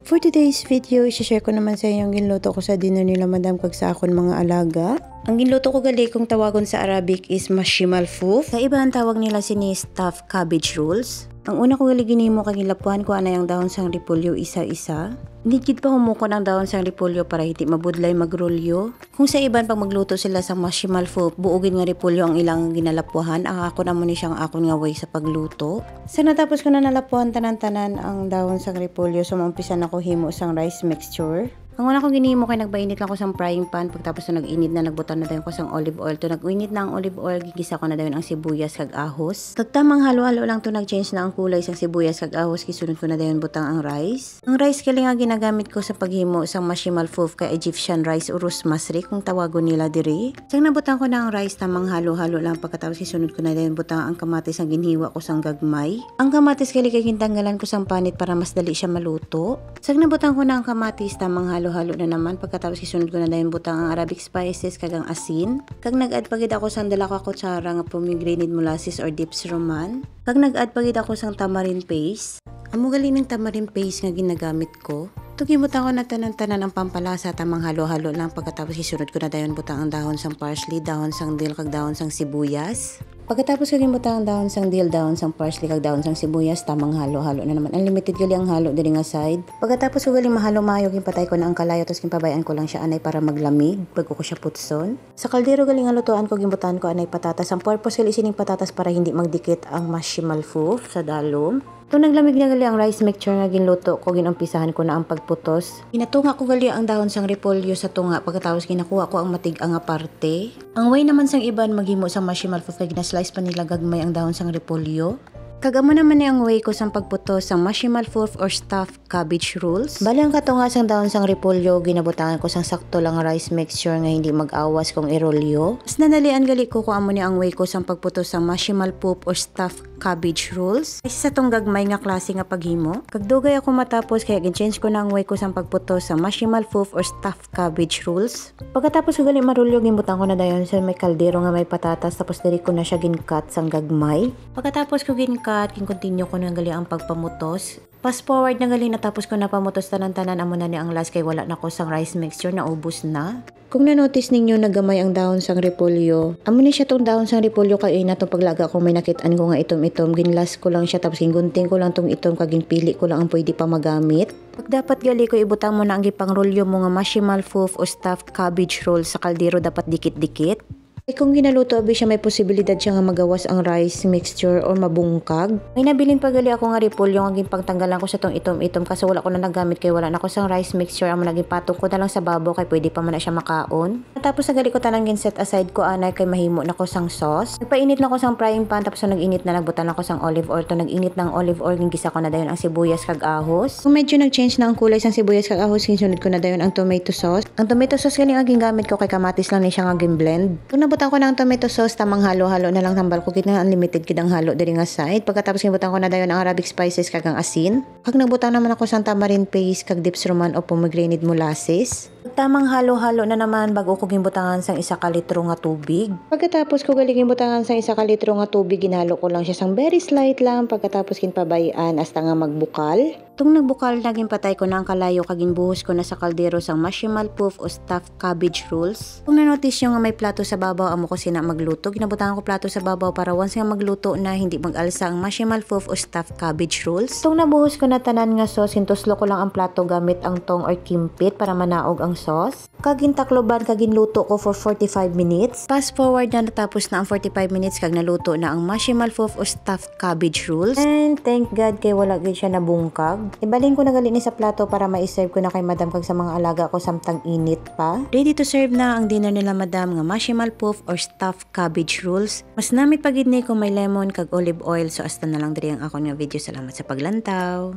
For today's video, i-share ko naman sa inyo ang ginluto ko sa dinner nila madam kag sa akon mga alaga. Ang ginluto ko gali kung tawagon sa Arabic is mashi malfouf. Sa iba ang tawag nila sini stuffed cabbage rolls. Ang una ko gali ginimo kag gilapuan ko anay ang dahon sang repolyo isa-isa. Nidjid pa humukon ang dahon sang repolyo para hindi mabudlay magrolyo. Kung sa iban pag magluto sila sa mashi malfouf, buugin nga repolyo ang ilang ginalapuhan, ang ako naman ni siyang akon nga way sa pagluto. Sa natapos ko na nalapuhan tanan-tanan ang dahon sang repolyo, sumumpisan ako himo sang rice mixture. Ang una kong ginimo kay nagbainit lang ko sang frying pan, pagtapos na nag-init na nagbutan na dayon ko sang olive oil. To nag-init na ang olive oil, gigisa ko na dayon ang sibuyas kag ahos. Tagtamang halo-halo lang to nag-change na ang kulay sang sibuyas kag ahos, gisunod ko na dayon butang ang rice. Ang rice kali nga ginagamit ko sa paghimo sang mashi malfouf kay Egyptian rice o rusmasri kung tawagon nila diri. Sang nabutang ko na ang rice, tamang halo-halo lang, pagkatapos gisunod ko na dayon butang ang kamatis ang ginhiwa ko sang gagmay. Ang kamatis kali kay gintanggalan ko sang panit para mas dali siya maluto. Sang nabutang ko na ang kamatis, tamang halo-halo na naman, pagkatapos isunod ko na dayon butang ang Arabic spices kag ang asin. Kag nag-add pagid ako sang dala ka kutsara nga pomegranate molasses or dips roman. Kag nag-add pagid ako sang tamarind paste. Amo gali ning tamarind paste nga ginagamit ko. Tugimot ako na tanan-tanan ang pampalasa, tamang halo-halo lang, pagkatapos isunod ko na dayon butang ang dahon sang parsley, dahon sang dill kag dahon sang sibuyas. Pagkatapos kaging butang ang dahon sang dill, dahon sang parsley kag dahon sang sibuyas, tamang halo-halo na naman. Unlimited gali ang halo diri nga side. Pagkatapos ko gali mahalo mayo, gipatay ko na ang kalayo, tapos gipabayaan ko lang siya anay para maglamig bago ko siya putson. Sa kaldero gali nga lutuan ko, gimbutan ko anay patatas. Ang purpose gali sining patatas para hindi magdikit ang mashi malfouf sa dalom. Kung naglamig na gali ang rice mixture nga ginluto ko, ginumpisahan ko na ang pagputos. Ginatunga ko gali ang dahon sang repolyo sa tunga, pagkatapos ginakuha ko ang matig-ang nga parte. Ang way naman sang iban maghimo sang mashi malfouf kay ginaslice pa nila gagmay ang dahon sang repolyo. Kagamo naman ni ang way ko sang pagputos sang mashi malfouf or stuffed cabbage rolls. Bali ang katunga sang dahon sang repolyo, ginabutangan ko sang sakto lang rice mixture nga hindi mag-awas kung irolyo. Mas nanalian gali ko kung amo ni ang way ko sang pagputos sang mashi malfouf or stuffed cabbage rolls. Isa sa tong gagmay nga klase nga paghimo. Kagdugay ako matapos kaya gin-change ko na ang way ko sang pagputos sang mashi malfouf or stuffed cabbage rolls. Pagkatapos ko gali marulyo, gimbutan ko na dayon sa may kaldero nga may patatas, tapos diri ko na siya gin-cut sang gagmay. Pagkatapos ko gin-cut, kin-continue ko na gali ang pagpamutos. Fast forward na gali, natapos ko na pamutos tanan-tanan, amo na ni ang last kay wala na ko sang rice mixture, na ubos na. Kung na-notice ninyo nagamay ang dahon sang repolyo, amo ni siya tong dahon sang repolyo kay na to paglaga ko may nakitaan ko nga itom-itom, ginlas ko lang siya tapos gingunting ko lang tong itom kag ginpili ko lang ang pwede pa magamit. Pag dapat gali ko ibutang mo na ang gipangrolyo mo nga mashi malfouf o stuffed cabbage roll sa kaldero, dapat dikit-dikit. Kung ginaluto abi siya, may posibilidad siya nga magawas ang rice mixture or mabungkag. May nabilin pa gali ako nga repolyo nga ginpangtanggalan ko sa tong itom-itom kasi wala ko na nagamit kay wala na ko sang rice mixture, amo naging patong ko na lang sa babaw kay pwede pa man na siya makaon. Tapos nagali ko tanang gin set aside ko anay kay mahimo na ko sang sauce. Nagpainit na ko sang frying pan, tapos nag-init na nagbutan ako sang olive oil. To nag-init ng olive oil, gisa ko na dayon ang sibuyas kag ahos. Kung medyo nag-change na ang kulay sang sibuyas kag ahos, ginsunod ko na dayon ang tomato sauce. Ang tomato sauce gali ang gingamit ko kay kamatis lang ni siya nga gin-blend. Kung nabutan ko ng tomato sauce, tamang halo-halo na lang, tambal ko kit nga unlimited kid ang halo diri nga side. Pagkatapos gibutan ko na dayon ang Arabic spices kag ang asin. Kag nabutan naman ako sang tamarind paste kag dips roman o pomegranate molasses. Tamang halo-halo na naman bago ko gimbutangan sang 1 ka litro nga tubig. Pagkatapos ko gali gimbutangan sang 1 ka litro nga tubig, ginhalo ko lang siya sang very slight lang, pagkatapos ginpabayaan hasta nga magbukal. Tung nagbukal na, ginpatay ko na ang kalayo kag ginbuhos ko na sa kaldero sang mashi malfouf o stuffed cabbage rolls. Kung na-notice nyo nga may plato sa babaw, amo ko sina magluto, ginabutangan ko plato sa babaw para once nga magluto na hindi mag-alsa ang mashi malfouf o stuffed cabbage rolls. Tung nabuhos ko na tanan nga sauce, hintuslo ko lang ang plato gamit ang tong or kimpit para manaog ang sauce. Kag gintakloban kag ginluto ko for 45 minutes. Fast forward na, natapos na ang 45 minutes kag naluto na ang mashi malfouf o stuffed cabbage rolls. And thank God kay wala gid siya nabungkag. Ibalin ko na gali ni sa plato para ma-serve ko na kay madam kag sa mga alaga ko samtang init pa. Ready to serve na ang dinner nila madam nga mashi malfouf or stuffed cabbage rolls. Mas namit pagid ni kung may lemon kag olive oil. So hasta na lang diri ang ako nga video. Salamat sa paglantaw.